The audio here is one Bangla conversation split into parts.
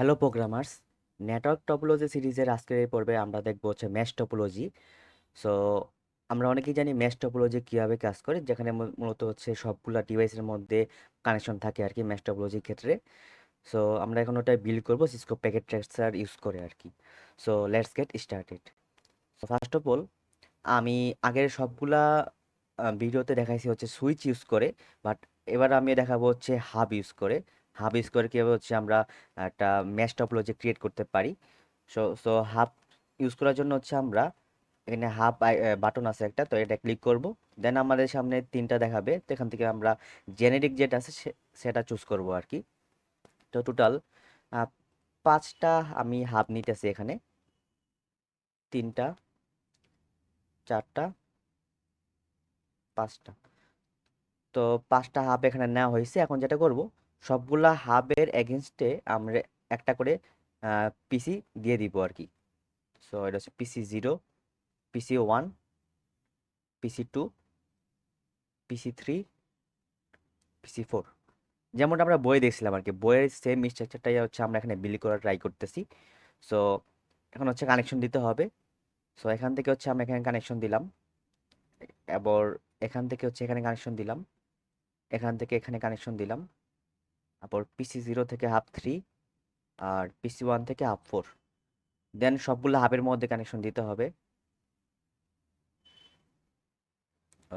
Hello programmers. নেটওয়ার্ক টপোলজি সিরিজের আজকের এই পর্বে আমরা দেখব হচ্ছে মেশ টপোলজি। সো আমরা অনেকেই জানি মেশ টপোলজি কীভাবে কাজ করে, যেখানে মূলত হচ্ছে সবগুলা ডিভাইসের মধ্যে কানেকশন থাকে আর কি মেশ টপোলজির ক্ষেত্রে। সো আমরা এখন ওটা বিল্ড করবো সিসকো প্যাকেট ট্রেসার ইউজ করে আর কি। So let's get started. So first of all আমি আগের সবগুলা ভিডিওতে দেখাইছি হচ্ছে সুইচ ইউজ করে, বাট এবার আমি দেখাবো হচ্ছে হাব ইউজ করে। হাব ইউজ করে কীভাবে হচ্ছে আমরা একটা ম্যাশ টপোলজি ক্রিয়েট করতে পারি। সো হাব ইউজ করার জন্য হচ্ছে আমরা এখানে হাব বাটন আছে একটা, তো এটা ক্লিক করব। দেন আমাদের সামনে তিনটা দেখাবে, তো এখান থেকে আমরা জেনেরিক যেটা আছে সেটা চুজ করব আর কি। তো টোটাল 5টা আমি হাব নিতেছি এখানে, 3টা, 4টা, 5টা। তো 5টা হাব এখানে নেওয়া হয়েছে। এখন যেটা করব, সবগুলা হাবের এগেনস্টে আমরা একটা করে পিসি দিয়ে দিব আর কি। সো এটা হচ্ছে পিসি 0, পিসি 1, পিসি 2, পিসি 3, পিসি 4। যেমনটা আমরা বইয়ে দেখছিলাম আর কি, বইয়ের সেম স্ট্রাকচারটাই হচ্ছে আমরা এখানে বিলি করার ট্রাই করতেছি। সো এখন হচ্ছে কানেকশন দিতে হবে। সো এখান থেকে হচ্ছে আমরা এখানে কানেকশন দিলাম, এবার এখান থেকে হচ্ছে এখানে কানেকশন দিলাম, এখান থেকে এখানে কানেকশন দিলাম, তারপর পিসি 0 থেকে হাব 3, আর পিসি 1 থেকে হাব 4। দেন সবগুলো হাবের মধ্যে কানেকশন দিতে হবে।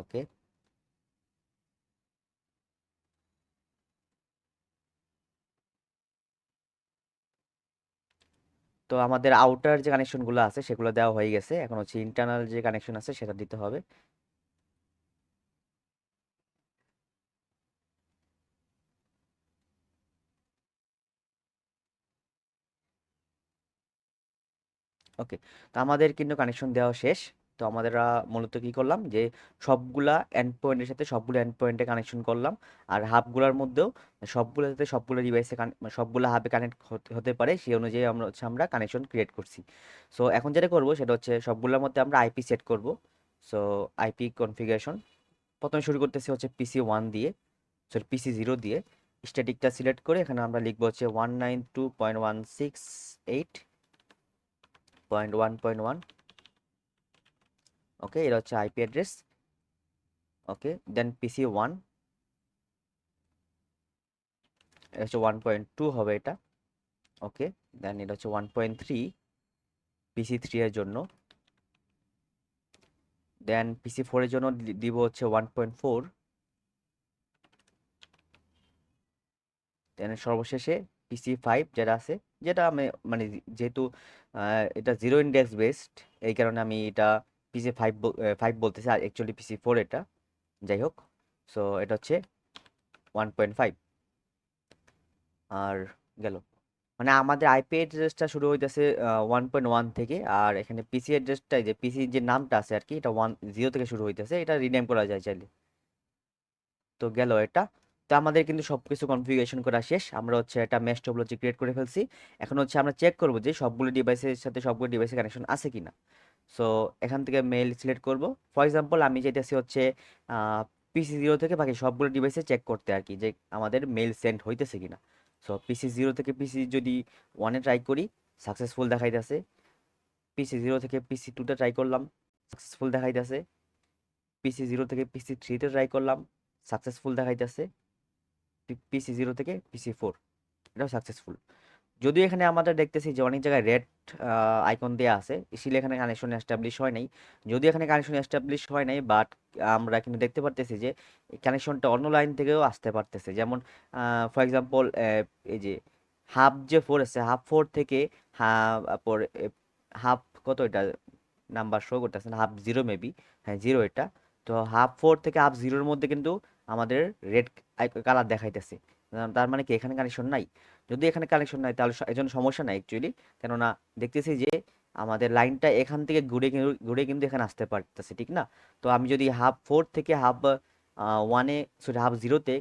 ওকে। তো আমাদের আউটার যে কানেকশনগুলো আছে সেগুলো দেওয়া হয়ে গেছে, এখন হচ্ছে ইন্টারনাল যে কানেকশন আছে সেটা দিতে হবে। ওকে। তো আমাদের কিন্তু কানেকশন দেওয়া শেষ। তো আমাদের মূলত কি করলাম যে সবগুলা এন্ড পয়েন্টের সাথে সবগুলো এন্ড পয়েন্টে কানেকশন করলাম, আর হাবগুলোর মধ্যেও সবগুলো যাতে সবগুলো ডিভাইসে সবগুলো হাবে কানেক্ট হতে পারে সেই অনুযায়ী আমরা কানেকশন ক্রিয়েট করছি। সো এখন যেটা করব সেটা হচ্ছে সবগুলোর মধ্যে আমরা আইপি সেট করব। সো আইপি কনফিগারেশন প্রথমে শুরু করতেছি হচ্ছে পিসি 1 দিয়ে, সরি পিসি 0 দিয়ে। স্ট্যাটিকটা সিলেক্ট করে এখানে আমরা লিখবো হচ্ছে 192.168.1.1। ওকে, এটা হচ্ছে আইপি অ্যাড্রেস। ওকে, দেন পিসি 1 এটা হচ্ছে 1.2 হবে এটা। ওকে, দেন এটা হচ্ছে 1.3 পিসি 3 এর জন্য। দেন পিসি 4 এর জন্য দিব হচ্ছে 1.4। দেন সর্বশেষে পিসি 5 যেটা আছে, যেটা আমি মানে যেহেতু এটা জিরো ইন্ডেক্স বেসড, এই কারণে আমি এটা পিসি 5 বলতেছি, আর অ্যাকচুয়ালি পিসি 4 এটা। যাই হোক, সো এটা হচ্ছে 1.5। আর গেল, মানে আমাদের আইপি অ্যাড্রেসটা শুরু হইতেছে 1.1 থেকে, আর এখানে পিসি অ্যাড্রেসটাই যে পিসি যে নামটা আছে আর কি, এটা 1.0 থেকে শুরু হইতেছে, এটা রিনেম করা যায় চাইলে। তো গেল এটা। তো আমাদের কিন্তু সবকিছু কনফিগারেশন করা শেষ, আমরা হচ্ছে একটা মেশ টপোলজি ক্রিয়েট করে ফেলছি। এখন হচ্ছে আমরা চেক করব যে সবগুলো ডিভাইসের সাথে সবগুলো ডিভাইসের কানেকশন আছে কিনা। সো এখান থেকে মেইল সিলেক্ট করব। ফর এক্সাম্পল আমি যেতেছি হচ্ছে পিসি 0 থেকে বাকি সবগুলো ডিভাইসে চেক করতে আর কি, যে আমাদের মেইল সেন্ড হইতেছে কিনা। সো পিসি 0 থেকে পিসি 1 ট্রাই করি, সাকসেসফুল দেখাইতেছে। পিসি 0 থেকে পিসি 2 ট্রাই করলাম, সাকসেসফুল দেখাইতেছে। পিসি 0 থেকে পিসি 3 ট্রাই করলাম, সাকসেসফুল দেখাইতেছে। পিসি 0 থেকে পিসি 4 এটাও সাকসেসফুল। যদিও এখানে আমাদের দেখতেছি যে অনেক জায়গায় রেড আইকন দেওয়া আছে, ইসিলে এখানে কানেকশন এস্টাবলিশ হয় নাই। যদিও এখানে কানেকশন এস্টাবলিশ হয় নাই, বাট আমরা কিন্তু দেখতে পারতেছি যে কানেকশনটা অন্য লাইন থেকেও আসতে পারতেছে। যেমন ফর এক্সাম্পল এই যে হাব 4 আছে, হাব 4 থেকে পর হাব কত এটা নাম্বার শো করতেছে না, হাব 0 মেবি, হ্যাঁ 0 এটা। তো হাব 4 থেকে হাব 0-র মধ্যে কিন্তু আমাদের রেড কালার দেখাইতেছে। তার মানে কি এখানে কানেকশন নাই? যদি এখানে কানেকশন নাই তাহলে এর জন্য সমস্যা নাই অ্যাকচুয়ালি, কেননা দেখতেছি যে আমাদের লাইনটা এখান থেকে ঘুরে ঘুরে কিন্তু এখানে আসতে পারতেছে, ঠিক না? তো আমি যদি হাব 4 থেকে হাব 1-এ, সরি হাব 0-তে,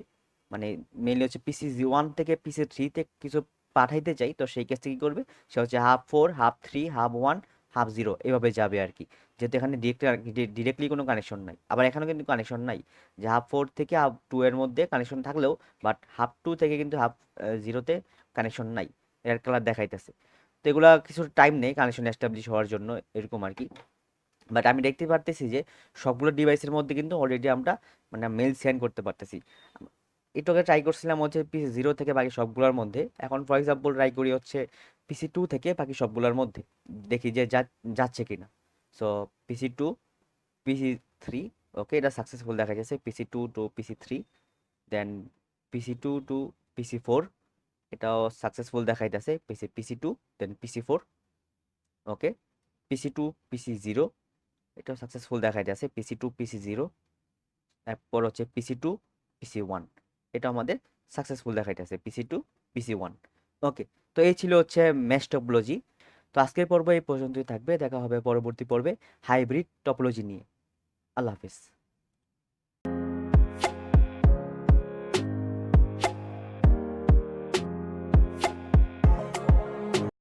মানে মেইনলি হচ্ছে পিসি 1 থেকে পিসি 3-তে কিছু পাঠাইতে চাই, তো সেই কেসটা কি করবে, সে হচ্ছে হাব 4, হাব 3, হাব 1, হাব 0 এভাবে যাবে আর কি। যেহেতু এখানে ডিরেক্টলি কোনো কানেকশন নাই, আবার এখানেও কিন্তু কানেকশন নাই, যে হাব 4 থেকে হাব 2 এর মধ্যে কানেকশন থাকলেও, বাট হাব 2 থেকে কিন্তু হাব 0-তে কানেকশন নাই। এর কালার দেখাইতেছে। তো এগুলা কিছু টাইম নেই কানেকশন এস্টাবলিশ হওয়ার জন্য, এরকম আর কি। বাট আমি দেখতে পারতেছি যে সবগুলো ডিভাইসের মধ্যে কিন্তু অলরেডি আমরা মানে মেল সেন্ড করতে পারতেছি। একটু আগে ট্রাই করছিলাম হচ্ছে পিসি জিরো থেকে বাকি সবগুলোর মধ্যে, এখন ফর এক্সাম্পল ট্রাই করি হচ্ছে পিসি টু থেকে বাকি সবগুলোর মধ্যে, দেখি যে যাচ্ছে কিনা। সো পিসি টু, পিসি থ্রি, ওকে এটা সাকসেসফুল দেখা যাচ্ছে, পিসি টু টু পিসি থ্রি, দেন পিসি টু টু পিসি ফোর, এটাও সাকসেসফুল দেখাইতেছে, পিসি টু দেন পিসি ফোর, ওকে পিসি টু পিসি জিরো, এটাও সাকসেসফুল দেখাইতেছে, পিসি টু পিসি জিরো, এরপর হচ্ছে পিসি টু পিসি ওয়ান, এটা আমাদের সাকসেসফুল দেখাইতেছে, পিসি টু পিসি ওয়ান। ওকে, তো এই ছিল হচ্ছে মেশ টপোলজি। তো আজকের পর্ব এই পর্যন্তই থাকবে, দেখা হবে পরবর্তী পর্বে হাইব্রিড টপোলজি নিয়ে। আল্লাহ হাফিজ।